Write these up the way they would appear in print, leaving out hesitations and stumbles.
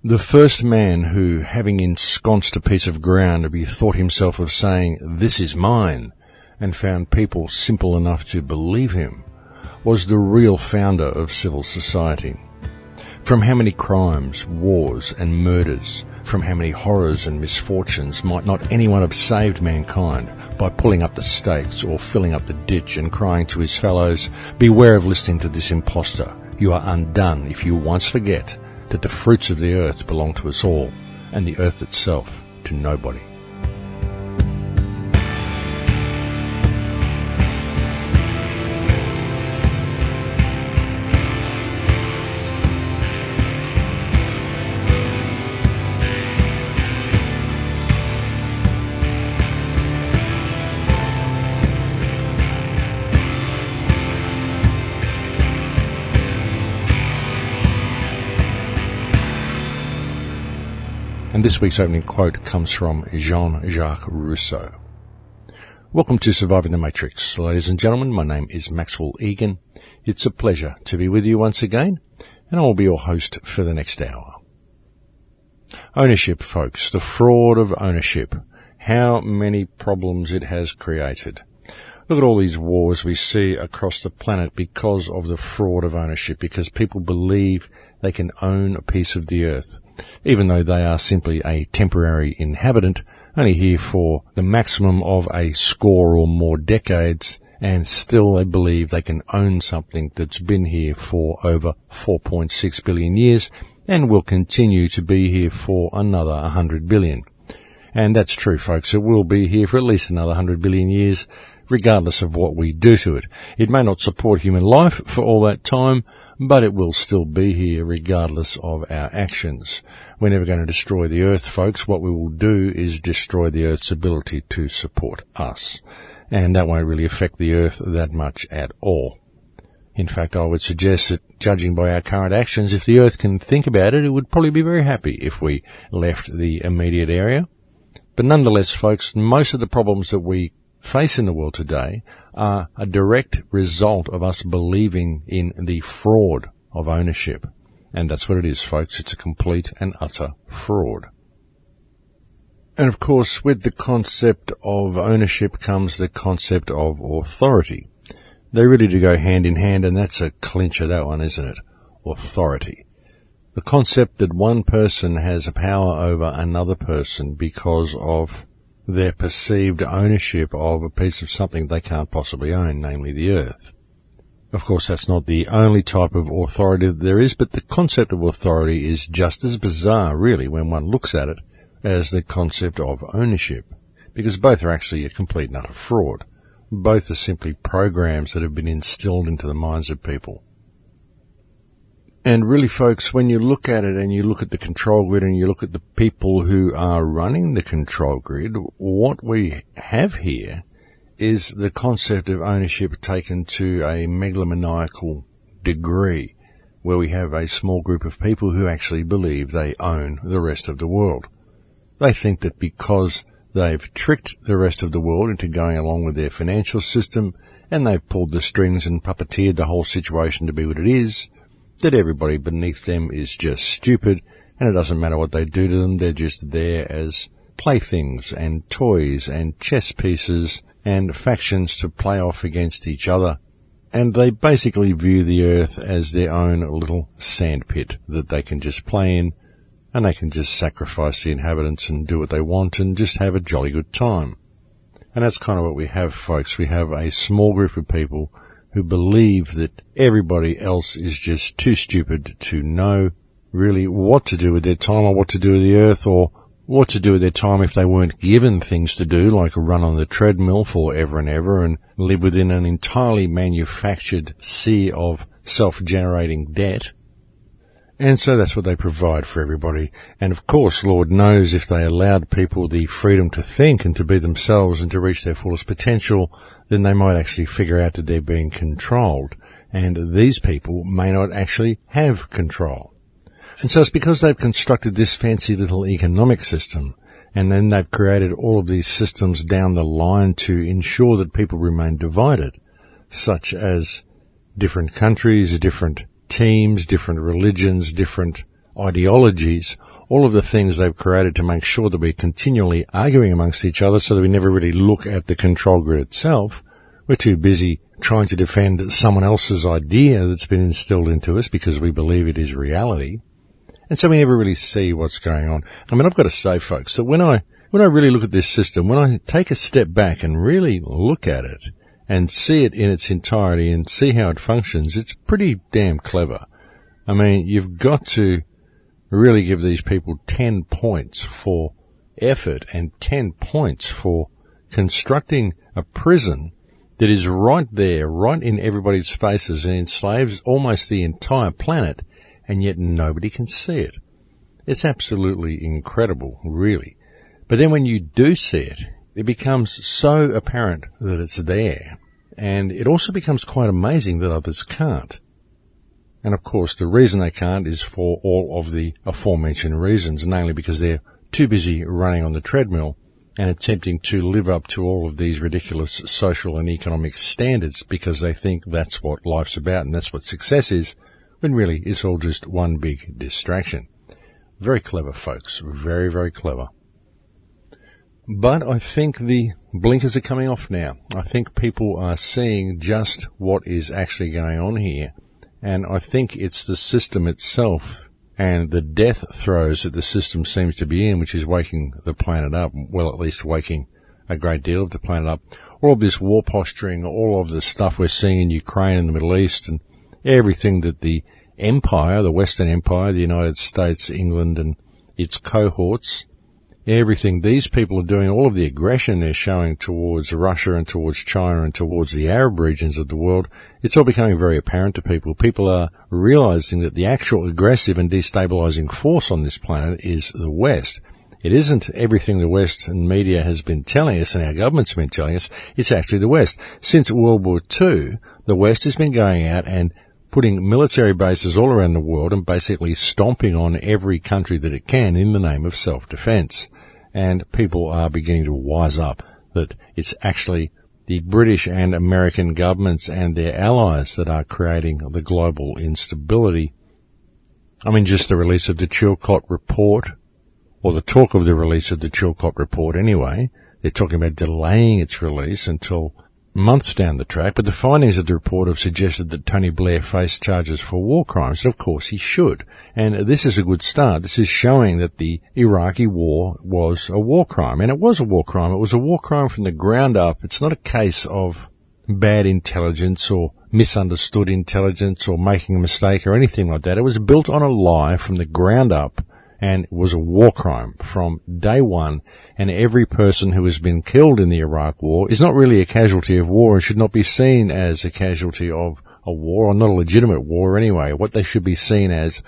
The first man who, having ensconced a piece of ground, bethought himself of saying, "This is mine," and found people simple enough to believe him, was the real founder of civil society. From how many crimes, wars, and murders, from how many horrors and misfortunes might not anyone have saved mankind by pulling up the stakes or filling up the ditch and crying to his fellows, "Beware of listening to this impostor. You are undone if you once forget that the fruits of the earth belong to us all, and the earth itself to nobody." And this week's opening quote comes from Jean-Jacques Rousseau. Welcome to Surviving the Matrix. Ladies and gentlemen, my name is Maxwell Igan. It's a pleasure to be with you once again, and I will be your host for the next hour. Ownership, folks, the fraud of ownership. How many problems it has created. Look at all these wars we see across the planet because of the fraud of ownership, because people believe they can own a piece of the earth, even though they are simply a temporary inhabitant, only here for the maximum of a score or more decades, and still they believe they can own something that's been here for over 4.6 billion years and will continue to be here for another 100 billion. And that's true, folks. It will be here for at least another 100 billion years, regardless of what we do to it. It may not support human life for all that time, but it will still be here regardless of our actions. We're never going to destroy the earth, folks. What we will do is destroy the earth's ability to support us. And that won't really affect the earth that much at all. In fact, I would suggest that, judging by our current actions, if the earth can think about it, it would probably be very happy if we left the immediate area. But nonetheless, folks, most of the problems that we face in the world today are a direct result of us believing in the fraud of ownership. And that's what it is, folks. It's a complete and utter fraud. And of course, with the concept of ownership comes the concept of authority. They really do go hand in hand, and that's a clincher, that one, isn't it? Authority. The concept that one person has a power over another person because of their perceived ownership of a piece of something they can't possibly own, namely the earth. Of course, that's not the only type of authority that there is, but the concept of authority is just as bizarre, really, when one looks at it, as the concept of ownership, because both are actually a complete and utter fraud. Both are simply programs that have been instilled into the minds of people. And really, folks, when you look at it and you look at the control grid and you look at the people who are running the control grid, what we have here is the concept of ownership taken to a megalomaniacal degree, where we have a small group of people who actually believe they own the rest of the world. They think that because they've tricked the rest of the world into going along with their financial system, and they've pulled the strings and puppeteered the whole situation to be what it is, that everybody beneath them is just stupid, and it doesn't matter what they do to them, they're just there as playthings and toys and chess pieces and factions to play off against each other. And they basically view the earth as their own little sandpit that they can just play in, and they can just sacrifice the inhabitants and do what they want and just have a jolly good time. And that's kind of what we have, folks. We have a small group of people who believe that everybody else is just too stupid to know really what to do with their time, or what to do with the earth, or what to do with their time if they weren't given things to do, like run on the treadmill for ever and ever and live within an entirely manufactured sea of self-generating debt. And so that's what they provide for everybody. And of course, Lord knows, if they allowed people the freedom to think and to be themselves and to reach their fullest potential, then they might actually figure out that they're being controlled. And these people may not actually have control. And so it's because they've constructed this fancy little economic system, and then they've created all of these systems down the line to ensure that people remain divided, such as different countries, different teams, different religions, different ideologies, all of the things they've created to make sure that we're continually arguing amongst each other so that we never really look at the control grid itself. We're too busy trying to defend someone else's idea that's been instilled into us because we believe it is reality. And so we never really see what's going on. I mean, I've got to say, folks, that when I really look at this system, when I take a step back and really look at it and see it in its entirety and see how it functions, it's pretty damn clever. I mean, you've got to really give these people 10 points for effort and 10 points for constructing a prison that is right there, right in everybody's faces and enslaves almost the entire planet, and yet nobody can see it. It's absolutely incredible, really. But then when you do see it, it becomes so apparent that it's there. And it also becomes quite amazing that others can't. And of course, the reason they can't is for all of the aforementioned reasons, namely because they're too busy running on the treadmill and attempting to live up to all of these ridiculous social and economic standards because they think that's what life's about and that's what success is, when really it's all just one big distraction. Very clever, folks. Very, very clever. But I think the blinkers are coming off now. I think people are seeing just what is actually going on here. And I think it's the system itself and the death throes that the system seems to be in, which is waking the planet up, well, at least waking a great deal of the planet up. All of this war posturing, all of the stuff we're seeing in Ukraine and the Middle East, and everything that the empire, the Western Empire, the United States, England, and its cohorts, everything these people are doing, all of the aggression they're showing towards Russia and towards China and towards the Arab regions of the world, it's all becoming very apparent to people. People are realizing that the actual aggressive and destabilizing force on this planet is the West. It isn't everything the Western media has been telling us and our government's been telling us. It's actually the West. Since World War II, the West has been going out and putting military bases all around the world and basically stomping on every country that it can in the name of self-defense. And people are beginning to wise up that it's actually the British and American governments and their allies that are creating the global instability. I mean, just the release of the Chilcot report, or the talk of the release of the Chilcot report anyway. They're talking about delaying its release until months down the track, but the findings of the report have suggested that Tony Blair faced charges for war crimes, and of course he should. And this is a good start. This is showing that the Iraqi war was a war crime, and it was a war crime. It was a war crime from the ground up. It's not a case of bad intelligence or misunderstood intelligence or making a mistake or anything like that. It was built on a lie from the ground up, and it was a war crime from day one, and every person who has been killed in the Iraq war is not really a casualty of war and should not be seen as a casualty of a war, or not a legitimate war anyway. What they should be seen as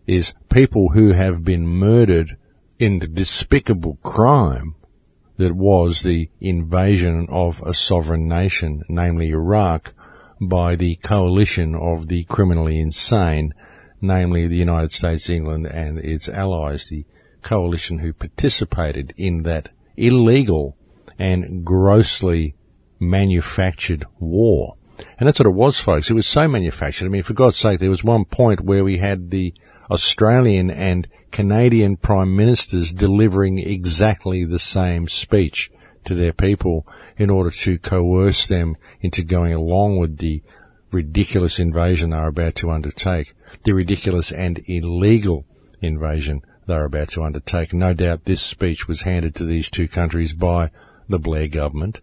is people who have been murdered in the despicable crime that was the invasion of a sovereign nation, namely Iraq, by the coalition of the criminally insane, namely the United States, England, and its allies, the coalition who participated in that illegal and grossly manufactured war. And that's what it was, folks. It was so manufactured. I mean, for God's sake, there was one point where we had the Australian and Canadian Prime Ministers delivering exactly the same speech to their people in order to coerce them into going along with the ridiculous invasion they were about to undertake, the ridiculous and illegal invasion they were about to undertake. No doubt this speech was handed to these two countries by the Blair government.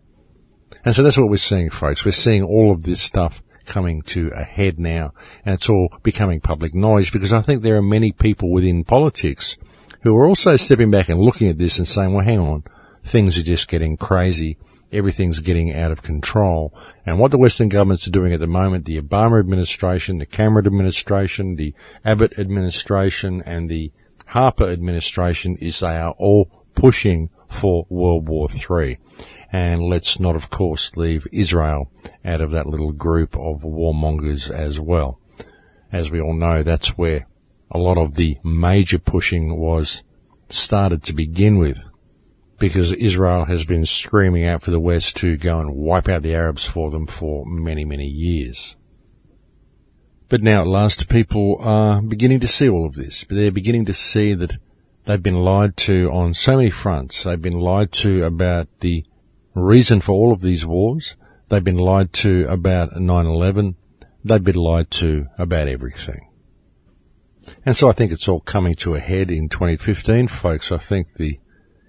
And so that's what we're seeing, folks. We're seeing all of this stuff coming to a head now, and it's all becoming public knowledge, because I think there are many people within politics who are also stepping back and looking at this and saying, well, hang on, things are just getting crazy. Everything's getting out of control. And what the Western governments are doing at the moment, the Obama administration, the Cameron administration, the Abbott administration, and the Harper administration, is they are all pushing for World War III. And let's not, of course, leave Israel out of that little group of warmongers as well. As we all know, that's where a lot of the major pushing was started to begin with, because Israel has been screaming out for the West to go and wipe out the Arabs for them for many, many years. But now at last people are beginning to see all of this. They're beginning to see that they've been lied to on so many fronts. They've been lied to about the reason for all of these wars. They've been lied to about 9/11. They've been lied to about everything. And so I think it's all coming to a head in 2015, folks. I think the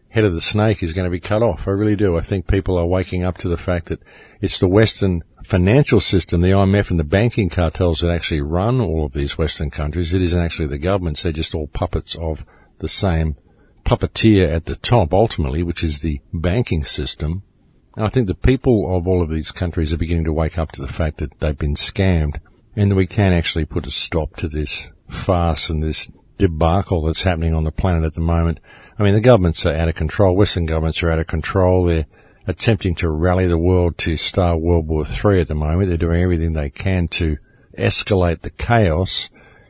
head of the snake is going to be cut off. I really do. I think people are waking up to the fact that it's the Western financial system, the IMF and the banking cartels that actually run all of these Western countries. It isn't actually the governments. They're just all puppets of the same puppeteer at the top, ultimately, which is the banking system. And I think the people of all of these countries are beginning to wake up to the fact that they've been scammed and that we can actually put a stop to this farce and this debacle that's happening on the planet at the moment. I mean, the governments are out of control. Western governments are out of control. They're attempting to rally the world to start World War III at the moment. They're doing everything they can to escalate the chaos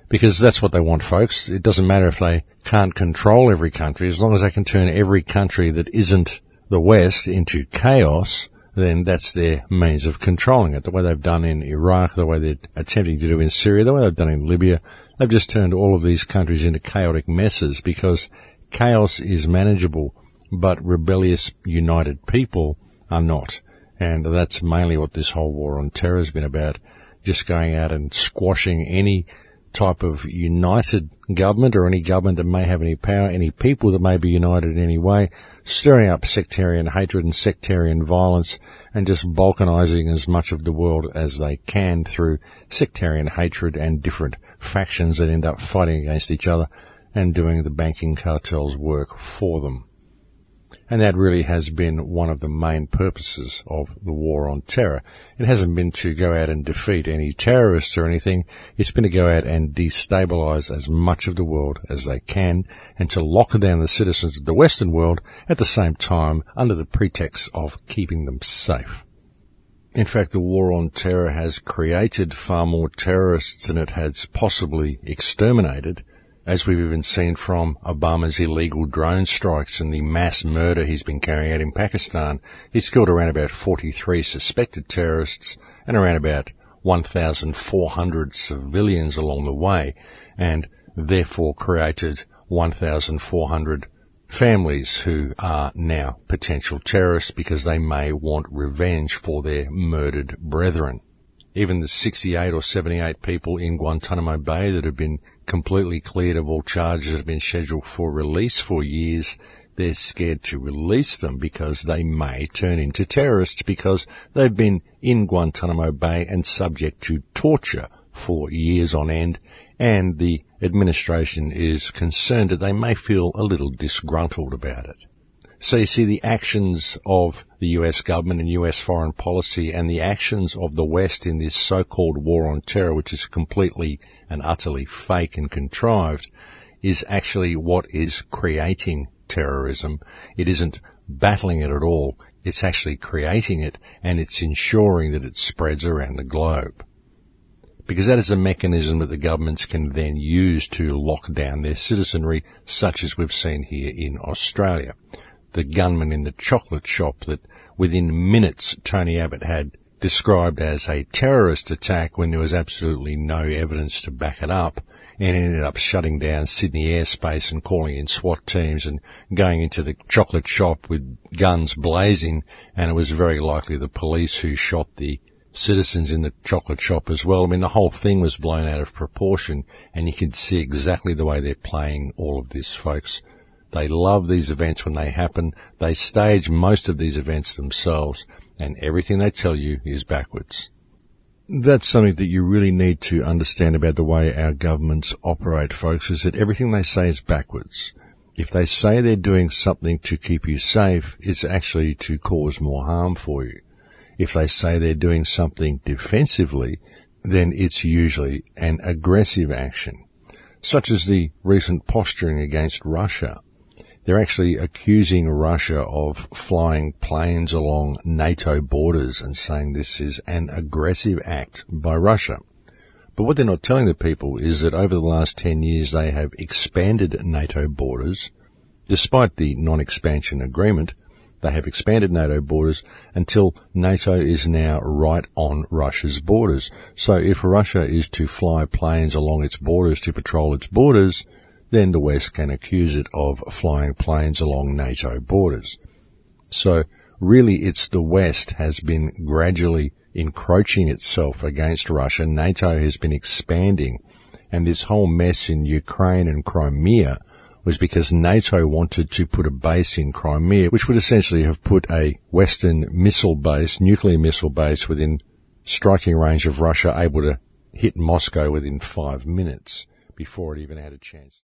because that's what they want, folks. It doesn't matter if they can't control every country. As long as they can turn every country that isn't the West into chaos, then that's their means of controlling it. The way they've done in Iraq, the way they're attempting to do in Syria, the way they've done in Libya, they've just turned all of these countries into chaotic messes because chaos is manageable, but rebellious, united people are not. And that's mainly what this whole war on terror has been about, just going out and squashing any type of united government or any government that may have any power, any people that may be united in any way, stirring up sectarian hatred and sectarian violence and just balkanizing as much of the world as they can through sectarian hatred and different factions that end up fighting against each other and doing the banking cartel's work for them. And that really has been one of the main purposes of the war on terror. It hasn't been to go out and defeat any terrorists or anything. It's been to go out and destabilize as much of the world as they can and to lock down the citizens of the Western world at the same time under the pretext of keeping them safe. In fact, the war on terror has created far more terrorists than it has possibly exterminated, as we've even seen from Obama's illegal drone strikes and the mass murder he's been carrying out in Pakistan. He's killed around about 43 suspected terrorists and around about 1,400 civilians along the way, and therefore created 1,400 families who are now potential terrorists because they may want revenge for their murdered brethren. Even the 68 or 78 people in Guantanamo Bay that have been completely cleared of all charges that have been scheduled for release for years, they're scared to release them because they may turn into terrorists because they've been in Guantanamo Bay and subject to torture for years on end, and the administration is concerned that they may feel a little disgruntled about it. So you see the actions of the US government and US foreign policy and the actions of the West in this so-called war on terror, which is completely and utterly fake and contrived, is actually what is creating terrorism. It isn't battling it at all. It's actually creating it, and it's ensuring that it spreads around the globe. Because that is a mechanism that the governments can then use to lock down their citizenry, such as we've seen here in Australia. The gunman in the chocolate shop that within minutes Tony Abbott had described as a terrorist attack when there was absolutely no evidence to back it up, and ended up shutting down Sydney airspace and calling in SWAT teams and going into the chocolate shop with guns blazing, and it was very likely the police who shot the citizens in the chocolate shop as well. I mean, the whole thing was blown out of proportion, and you can see exactly the way they're playing all of this, folks. They love these events when they happen. They stage most of these events themselves, and everything they tell you is backwards. That's something that you really need to understand about the way our governments operate, folks, is that everything they say is backwards. If they say they're doing something to keep you safe, it's actually to cause more harm for you. If they say they're doing something defensively, then it's usually an aggressive action, such as the recent posturing against Russia. They're actually accusing Russia of flying planes along NATO borders and saying this is an aggressive act by Russia. But what they're not telling the people is that over the last 10 years they have expanded NATO borders. Despite the non-expansion agreement, They have expanded NATO borders until NATO is now right on Russia's borders. So if Russia is to fly planes along its borders to patrol its borders, then the West can accuse it of flying planes along NATO borders. So really it's the West has been gradually encroaching itself against Russia. NATO has been expanding, and this whole mess in Ukraine and Crimea was because NATO wanted to put a base in Crimea, which would essentially have put a Western missile base, nuclear missile base, within striking range of Russia, able to hit Moscow within 5 minutes before it even had a chance.